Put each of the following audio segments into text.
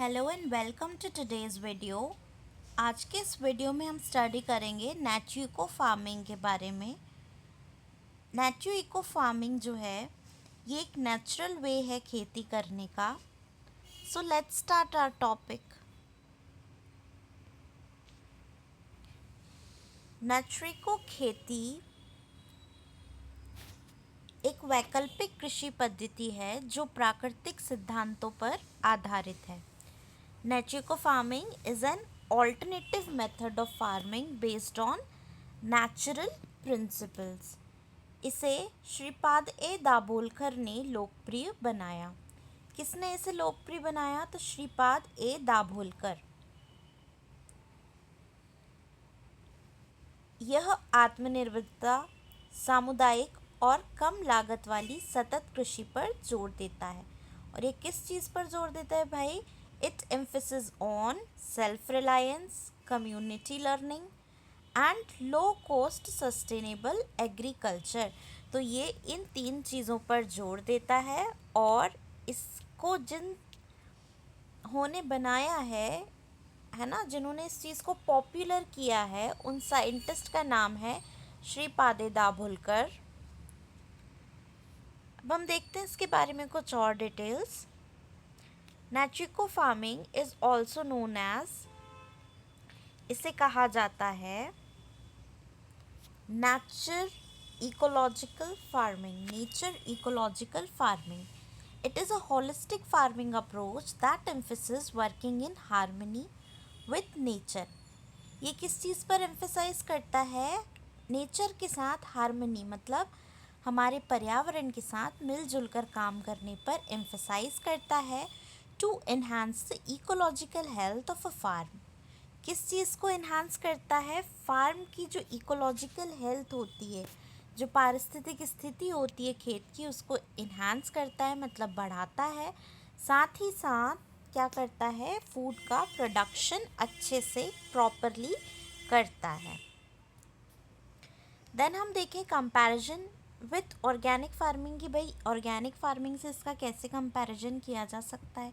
Hello and welcome to today's video. आज के इस वीडियो में हम स्टडी करेंगे नेचुरल इको फार्मिंग के बारे में। नेचुरल इको फार्मिंग जो है ये एक नेचुरल वे है खेती करने का। So let's start our topic. Natural eco खेती एक वैकल्पिक कृषि पद्धति है जो प्राकृतिक सिद्धांतों पर आधारित है। Natural farming is an alternative method of farming based on natural principles. इसे श्रीपाद ए दाभोलकर ने लोकप्रिय बनाया। किसने इसे लोकप्रिय बनाया? तो श्रीपाद ए दाभोलकर। यह आत्मनिर्भरता, सामुदायिक और कम लागत वाली सतत कृषि पर जोर देता है। और ये किस चीज़ पर जोर देता है भाई? It emphasis on self-reliance, community learning and low-cost sustainable agriculture। तो ये इन तीन चीज़ों पर जोर देता है और इसको जिन्होंने बनाया है ना, जिन्होंने इस चीज़ को पॉपुलर किया है, उन साइंटिस्ट का नाम है श्रीपाद दाभोलकर। अब हम देखते हैं इसके बारे में कुछ और details. Natural eco farming is also known as, इसे कहा जाता है nature ecological farming. It is a holistic farming approach that emphasis working in harmony with nature. ये किस चीज़ पर एम्फेसाइज करता है? नेचर के साथ हार्मनी, मतलब हमारे पर्यावरण के साथ मिलजुल कर काम करने पर एम्फेसाइज करता है। To enhance the ecological health of a farm. किस चीज़ को एनहांस करता है? फार्म की जो इकोलॉजिकल हेल्थ होती है, जो पारिस्थितिक स्थिति होती है खेत की, उसको एनहांस करता है, मतलब बढ़ाता है। साथ ही साथ क्या करता है? फूड का प्रोडक्शन अच्छे से प्रॉपरली करता है। देन हम देखें कंपैरिजन विथ ऑर्गेनिक फार्मिंग की। भाई ऑर्गेनिक फार्मिंग से इसका कैसे कंपैरिजन किया जा सकता है?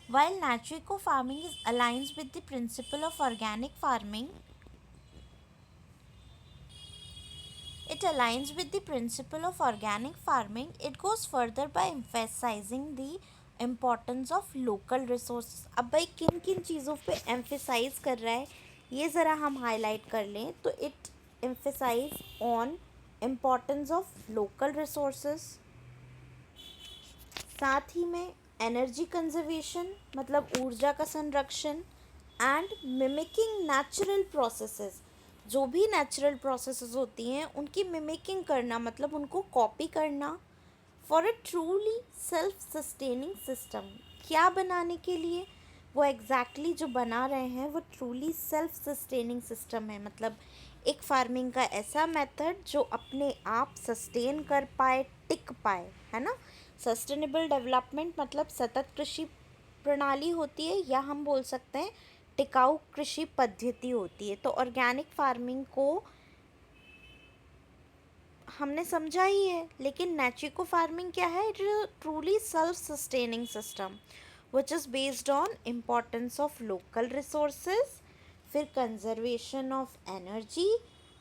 While natural eco farming is aligns with the principle of organic farming, it aligns with the principle of organic farming. It goes further by emphasizing the importance of local resources. अब भाई किन किन चीज़ों पे emphasize कर रहा है ये ज़रा हम highlight कर लें। तो it emphasize on importance of local resources, साथ ही में एनर्जी कंजर्वेशन, मतलब ऊर्जा का संरक्षण, एंड मिमिकिंग नेचुरल प्रोसेसेस। जो भी नेचुरल प्रोसेसेस होती हैं उनकी मिमिकिंग करना, मतलब उनको कॉपी करना। For a truly self sustaining system. क्या बनाने के लिए? वो एग्जैक्टली जो बना रहे हैं वो ट्रूली सेल्फ सस्टेनिंग सिस्टम है, मतलब एक फार्मिंग का ऐसा मेथड जो अपने आप सस्टेन कर पाए, टिक पाए, है ना। सस्टेनेबल डेवलपमेंट मतलब सतत कृषि प्रणाली होती है, या हम बोल सकते हैं टिकाऊ कृषि पद्धति होती है। तो ऑर्गेनिक फार्मिंग को हमने समझा ही है, लेकिन नेचुरल फार्मिंग क्या है? It is truly self sustaining system which is based on importance of local resources, फिर conservation of energy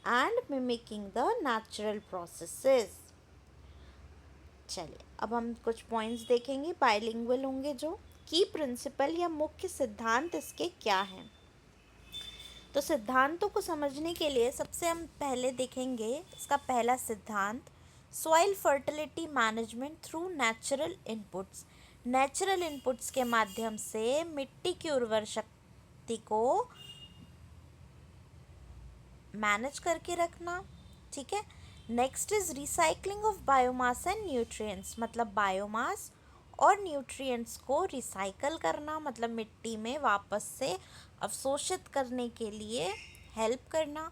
and mimicking the natural processes. चलिए अब हम कुछ पॉइंट्स देखेंगे, बाइलिंगुअल होंगे जो। की प्रिंसिपल या मुख्य सिद्धांत इसके क्या हैं? तो सिद्धांतों को समझने के लिए सबसे हम पहले देखेंगे इसका पहला सिद्धांत, soil fertility management through natural inputs. Natural inputs के माध्यम से मिट्टी की उर्वर शक्ति को मैनेज करके रखना। ठीक है। Next is recycling of biomass and nutrients, मतलब बायोमास और न्यूट्रिएंट्स को रिसाइकल करना, मतलब मिट्टी में वापस से अवशोषित करने के लिए हेल्प करना।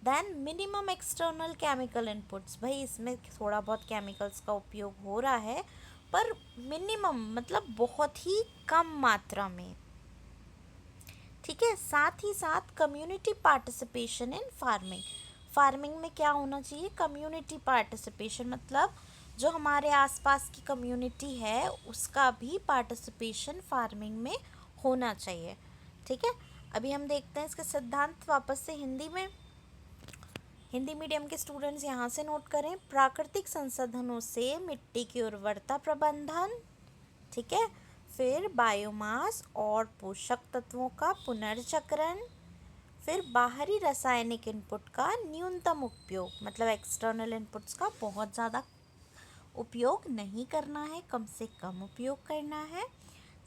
Then minimum external chemical inputs. भाई इसमें थोड़ा बहुत केमिकल्स का उपयोग हो रहा है, पर मिनिमम मतलब बहुत ही कम मात्रा में। ठीक है। साथ ही साथ community participation in farming. Farming में क्या होना चाहिए? कम्युनिटी पार्टिसिपेशन, मतलब जो हमारे आसपास की कम्युनिटी है उसका भी पार्टिसिपेशन फार्मिंग में होना चाहिए। ठीक है, अभी हम देखते हैं इसके सिद्धांत वापस से हिंदी में। हिंदी मीडियम के स्टूडेंट्स यहाँ से नोट करें, प्राकृतिक संसाधनों से मिट्टी की उर्वरता प्रबंधन, ठीक है, फिर बायोमास और पोषक तत्वों का पुनर्चक्रण, फिर बाहरी रासायनिक इनपुट का न्यूनतम उपयोग, मतलब एक्सटर्नल इनपुट्स का बहुत ज़्यादा उपयोग नहीं करना है, कम से कम उपयोग करना है।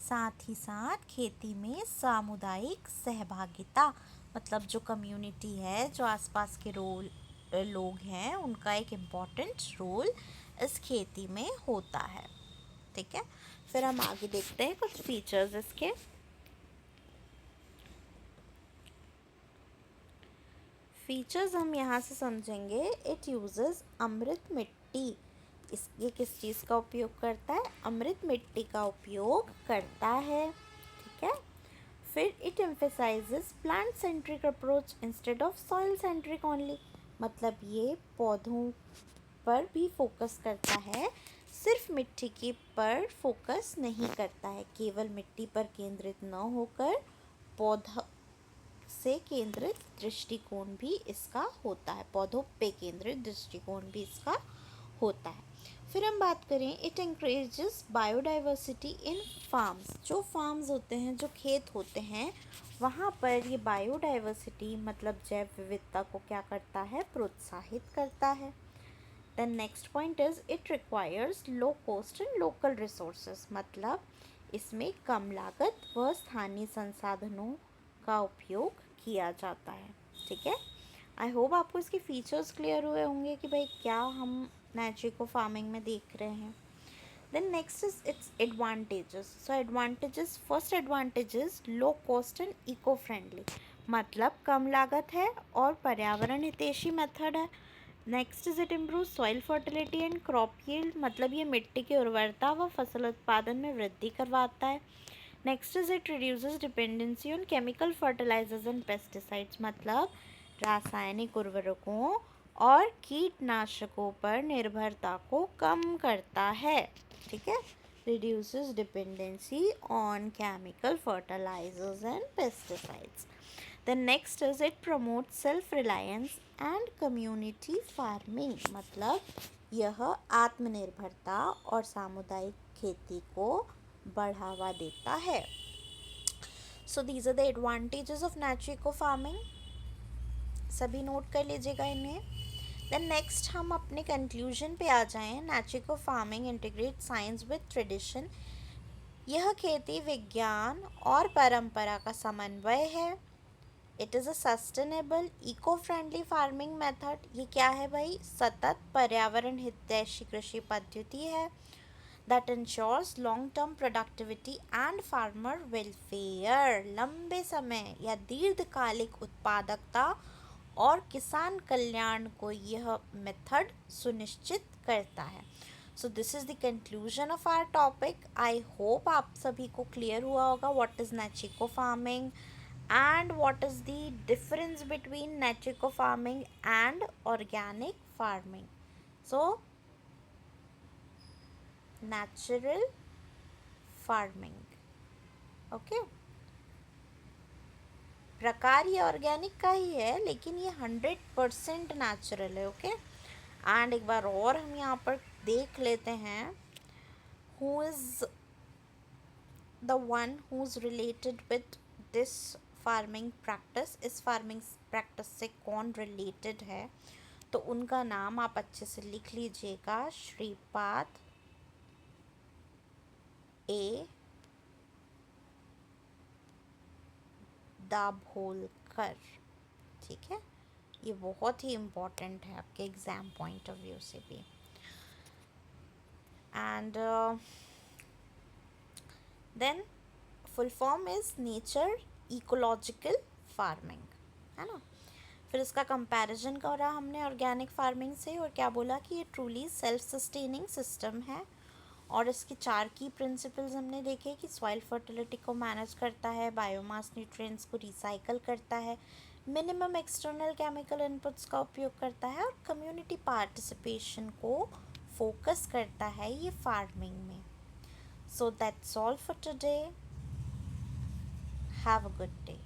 साथ ही साथ खेती में सामुदायिक सहभागिता, मतलब जो कम्युनिटी है, जो आसपास के लोग हैं, उनका एक इम्पॉर्टेंट रोल इस खेती में होता है। ठीक है, फिर हम आगे देखते हैं कुछ फीचर्स इसके। फीचर्स हम यहाँ से समझेंगे। इट यूजेस अमृत मिट्टी, ये किस चीज़ का उपयोग करता है? अमृत मिट्टी का उपयोग करता है। ठीक है, फिर it emphasises plant centric approach instead of soil centric only, मतलब ये पौधों पर भी फोकस करता है, सिर्फ मिट्टी की पर फोकस नहीं करता है। केवल मिट्टी पर केंद्रित न होकर पौधा से केंद्रित दृष्टिकोण भी इसका होता है, पौधों पे केंद्रित दृष्टिकोण भी इसका होता है। फिर हम बात करें, it encourages biodiversity in farms, जो फार्म्स होते हैं, जो खेत होते हैं, वहाँ पर ये बायोडाइवर्सिटी मतलब जैव विविधता को क्या करता है? प्रोत्साहित करता है। The next point is it requires low cost and local resources, मतलब इसमें कम लागत व स्थानीय संसाधनों का उपयोग किया जाता है। ठीक है, आई होप आपको इसके फीचर्स क्लियर हुए होंगे कि भाई क्या हम नेचुरिको फार्मिंग में देख रहे हैं। Then next is it's advantages. So advantages, first advantage is low cost and eco friendly, मतलब कम लागत है और पर्यावरण हितैषी मेथड है। Next is it improve soil fertility and crop yield, मतलब ये मिट्टी की उर्वरता व फसल उत्पादन में वृद्धि करवाता है। Next is it reduces dependency on chemical fertilisers and pesticides, मतलब रासायनिक उर्वरकों और कीटनाशकों पर निर्भरता को कम करता है। ठीक है, reduces dependency on chemical fertilisers and pesticides. The next is it promote self reliance and community farming, मतलब यह आत्मनिर्भरता और सामुदायिक खेती को बढ़ावा देता है। So these are the advantages of नेचुरिको फार्मिंग, सभी नोट कर लीजिएगा इन्हें। देन नेक्स्ट हम अपने कंक्लूजन पे आ जाएं। नेचुरिको farming integrate science with tradition, यह खेती विज्ञान और परंपरा का समन्वय है। It is a sustainable eco friendly farming method, ये क्या है भाई? सतत पर्यावरण हितैषी कृषि पद्धति है। That ensures long term productivity and farmer welfare, लंबे समय या दीर्घकालिक उत्पादकता और किसान कल्याण को यह मेथड सुनिश्चित करता है। So this is the conclusion of our topic. I hope आप सभी को क्लियर हुआ होगा व्हाट इज़ नेचुरिको farming and what is the difference between natural farming and organic farming. So natural farming, okay, प्रकार ये ऑर्गेनिक का ही है लेकिन ये 100% नेचुरल है। ओके, एंड एक बार और हम यहाँ पर देख लेते हैं who is the one who's related with this farming practice, इस फार्मिंग प्रैक्टिस से कौन रिलेटेड है, तो उनका नाम आप अच्छे से लिख लीजिएगा, श्रीपाद ए दाभोलकर। ठीक है, ये बहुत ही इम्पोर्टेंट है आपके एग्ज़ाम पॉइंट ऑफ व्यू से भी। And then full form is nature ecological farming, है ना। फिर इसका कंपैरिजन करा हमने ऑर्गेनिक फार्मिंग से, और क्या बोला कि ये ट्रूली सेल्फ सस्टेनिंग सिस्टम है। और इसकी 4 की प्रिंसिपल्स हमने देखे कि सॉइल फर्टिलिटी को मैनेज करता है, बायोमास न्यूट्रिएंट्स को रिसाइकल करता है, मिनिमम एक्सटर्नल केमिकल इनपुट्स का उपयोग करता है, और कम्युनिटी पार्टिसिपेशन को फोकस करता है ये फार्मिंग में। So that's all for today. Have a good day.